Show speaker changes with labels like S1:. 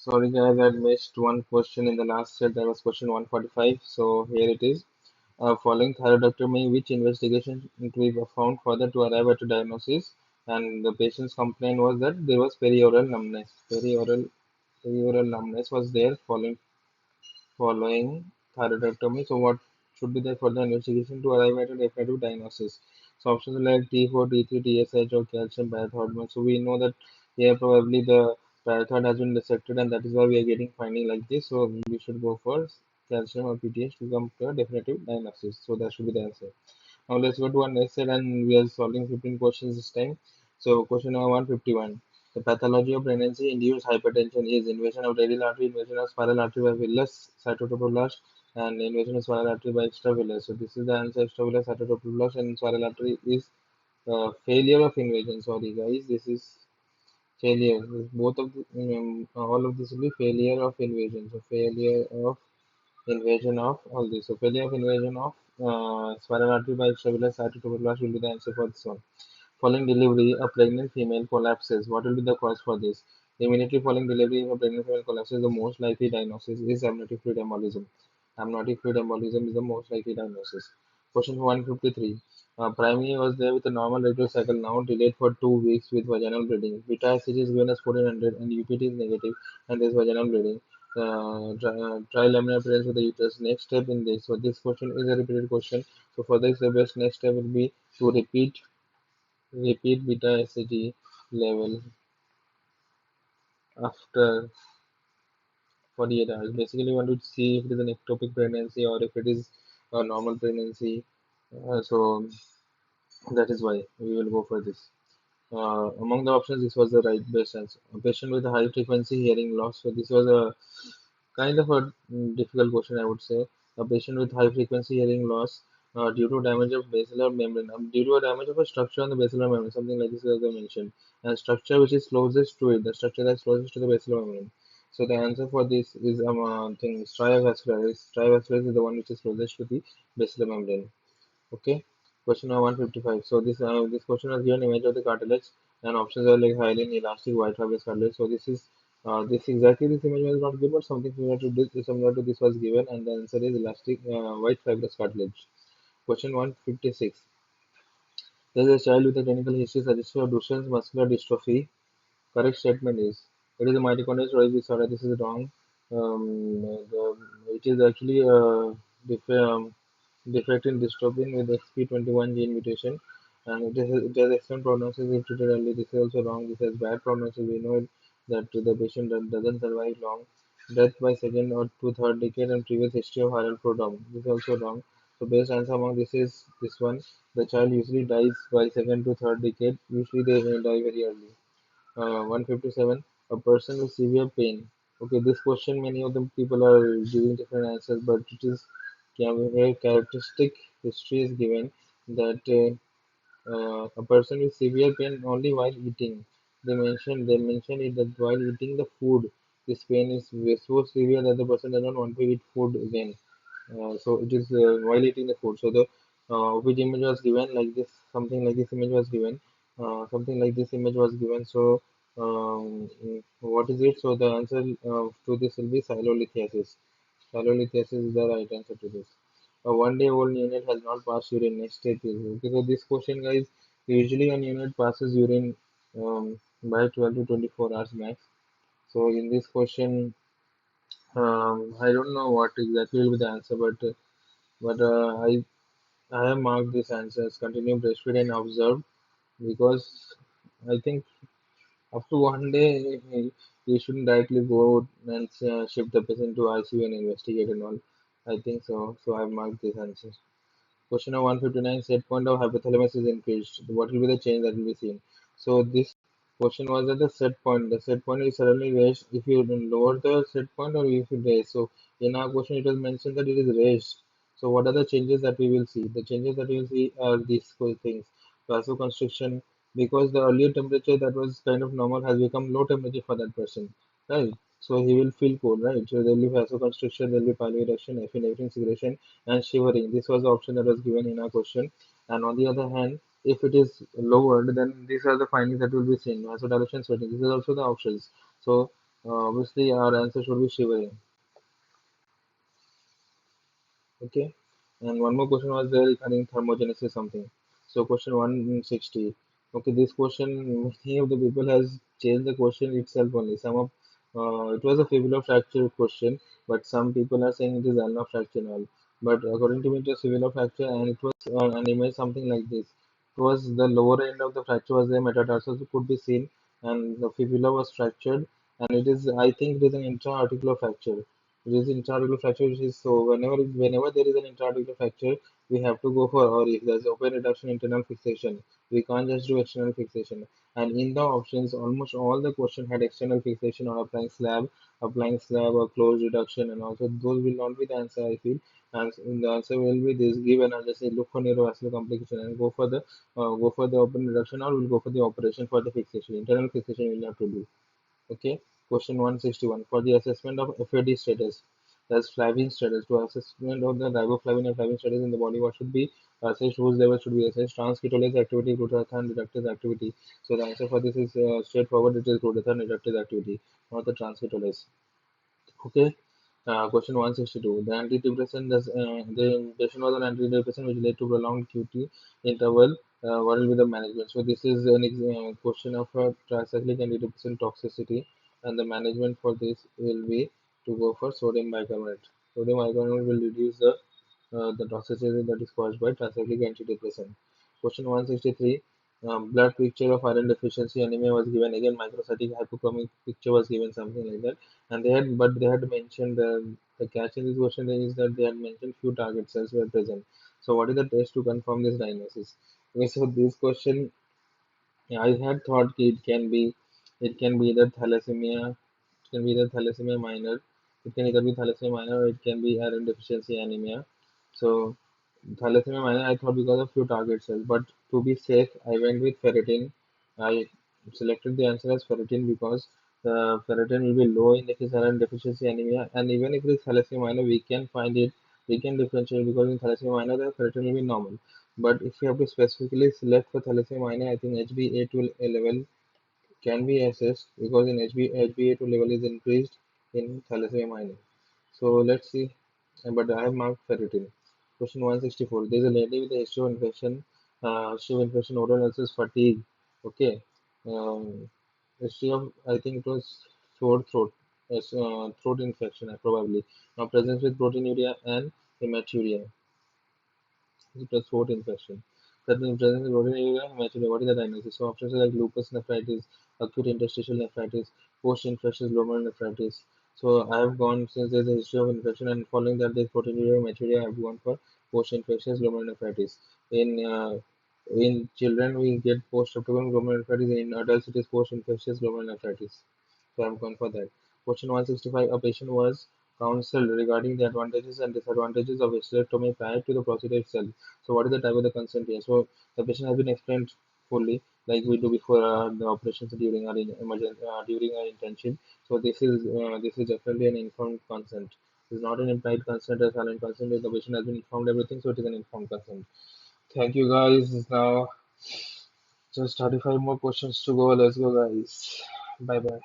S1: Sorry guys, I missed one question in the last set. That was question 145. So here it is. Following thyroidectomy, which investigation we were found further to arrive at a diagnosis? And the patient's complaint was that there was perioral numbness. Perioral numbness was there following thyroidectomy. So what should be the further investigation to arrive at a definitive diagnosis? So options like T4, T3, TSH, or calcium parathyroid. So we know that here probably the parathyroid has been dissected, and that is why we are getting finding like this. So we should go for calcium or PTH to come to a definitive diagnosis. So that should be the answer. Now let's go to our next set, and we are solving 15 questions this time. So question number 151. The pathology of pregnancy-induced hypertension is invasion of radial artery, invasion of spiral artery by villus cytotrophoblast, and invasion of spiral artery by extravillus. So this is the answer: extravillus cytotrophoblast, and spiral artery is failure of invasion. Sorry guys, this is failure. Both of all of this will be failure of invasion. So failure of invasion of all this. So failure of invasion of spiral artery by extravillus cytotrophoblast will be the answer for this one. Following delivery, a pregnant female collapses. What will be the cause for this? Immediately following delivery, if a pregnant female collapses, the most likely diagnosis is amniotic fluid embolism. Amniotic fluid embolism is the most likely diagnosis. Question 153. Primary was there with a normal radial cycle, now delayed for 2 weeks with vaginal bleeding. Beta SCG is given as 1400 and UPT is negative and there is vaginal bleeding. Trilaminar appearance with the uterus. Next step in this. So this question is a repeated question. So for this, the best next step will be to repeat beta SAG level after 48 hours. Basically, we want to see if it is an ectopic pregnancy or if it is a normal pregnancy. So that is why we will go for this. Among the options, this was the right best answer. A patient with a high frequency hearing loss. So this was a kind of a difficult question, I would say. A patient with high frequency hearing loss due to damage of basilar membrane, due to a damage of a structure on the basilar membrane, something like this as I mentioned, and structure which is closest to it, the structure that's closest to the basilar membrane. So the answer for this is thing striovascularis. Striovascularis is the one which is closest to the basilar membrane. Okay. Question number 155. So this question was given image of the cartilage and options are like hyaline, elastic, white fibrous cartilage. So this is this exactly this image was not given, but something similar to this was given, and the answer is elastic white fibrous cartilage. Question 156. There is a child with a clinical history suggestive of Duchenne's muscular dystrophy. Correct statement is it is a mitochondrial storage disorder. This is wrong. It is actually a defect in dystrophin with XP21 gene mutation, and it has excellent prognosis if treated early. This is also wrong. This has bad prognosis. We know that the patient doesn't survive long. Death by second or to third decade and previous history of viral prodrome. This is also wrong. So best answer among this is this one. The child usually dies by second to third decade. Usually they die very early. 157. A person with severe pain. Okay, this question many of the people are giving different answers, but it is here characteristic history is given that a person with severe pain only while eating. They mention it that while eating the food, this pain is so severe that the person does not want to eat food again. So it is while eating the food. So the which image was given like this, something like this image was given, something like this image was given. So what is it? So the answer to this will be silolithiasis. Silolithiasis is the right answer to this. A 1 day old neonate has not passed urine. Next step is okay. So this question, guys, usually a neonate passes urine by 12 to 24 hours max. So in this question, I don't know what exactly will be the answer, but I have marked this answer as continue breastfeed and observed because I think up to 1 day you shouldn't directly go and shift the patient to ICU and investigate and all. I think so. So I've marked this answer. Question number 159, set point of hypothalamus is increased. What will be the change that will be seen? So this question was at the set point. The set point is suddenly raised if you lower the set point or if you raise. So in our question it was mentioned that it is raised. So what are the changes that we will see? The changes that we will see are these things. Vasoconstriction, because the earlier temperature that was kind of normal has become low temperature for that person. Right? So he will feel cold, right? So there will be vasoconstriction, there will be pyruvation, epinephrine secretion, and shivering. This was the option that was given in our question. And on the other hand, if it is lowered, then these are the findings that will be seen. Vasodilation, sweating. These are also the options. So Obviously, our answer should be shivering. Okay. And one more question was there regarding thermogenesis something. So question 160. Okay, this question many of the people has changed the question itself only. Some of it was a fibula fracture question, but some people are saying it is ulnar fracture and all. But according to me, it was fibula fracture, and it was an image something like this. It was the lower end of the fracture was there, metatarsals could be seen, and the fibula was fractured, and it is I think it is an intra-articular fracture. It is intra-articular fracture, which is so whenever there is an intra-articular fracture, we have to go for, or if there's open reduction internal fixation, we can't just do external fixation. And in the options, almost all the question had external fixation or applying slab or closed reduction, and also those will not be the answer I feel. And the answer will be this: give analysis, look for neurovascular complication, and go for the open reduction, or we'll go for the operation for the fixation. Internal fixation we'll have to do. Okay, question 161 for the assessment of FAD status. That's flavin status. To assessment of the riboflavin and flavin status in the body, what should be assessed? Whose level should be assessed? Transketolase activity, glutathione reductase activity. So the answer for this is straightforward. It is glutathione reductase activity, not the transketolase. Okay. Question 162. The antidepressant, the patient was on antidepressant which led to prolonged QT interval. What will be the management? So this is an question of tricyclic antidepressant toxicity, and the management for this will be to go for sodium bicarbonate. Sodium bicarbonate will reduce the toxicity that is caused by tricyclic antidepressant. Question 163. Blood picture of iron deficiency anemia was given. Again, microcytic hypochromic picture was given, something like that. And they had mentioned the catch in this question is that they had mentioned few target cells were present. So, what is the test to confirm this diagnosis? Okay, so this question I had thought it can be either thalassemia, it can be either thalassemia minor, it can either be thalassemia minor or it can be iron deficiency anemia. So thalassemia minor I thought because of few target cells, but to be safe I went with ferritin. I selected the answer as ferritin because the ferritin will be low in the case iron deficiency anemia, and even if it is thalassemia minor we can find it, we can differentiate because in thalassemia minor the ferritin will be normal. But if you have to specifically select for thalassemia minor, I think HbA2 level can be assessed because in HbA2 level is increased in thalassemia minor. So let's see. But I have marked ferritin. Question 164. There is a lady with a history of infection, oral ulcers, fatigue. Okay. History of, I think it was sore throat, throat infection, probably. Now presence with proteinuria and hematuria. It was throat infection. That means presence of proteinuria, hematuria. What is the diagnosis? So options are like lupus nephritis, acute interstitial nephritis, post-infectious glomerular nephritis. So I have gone, since there's a history of infection and following that there's proteinuria, hematuria, I have gone for post-infectious glomerular nephritis. In children we get post-operative glomerular nephritis. In adults it is post-infectious glomerular nephritis. So I'm going for that. Question 165. A patient was counseled regarding the advantages and disadvantages of hysterectomy prior to the procedure itself. So what is the type of the consent here? So the patient has been explained fully, like we do before the operations during our during our intention. So this is definitely an informed consent. It's not an implied consent or silent consent. The patient has been informed everything, so it is an informed consent. Thank you guys. Now just 35 more questions to go. Let's go, guys. Bye bye.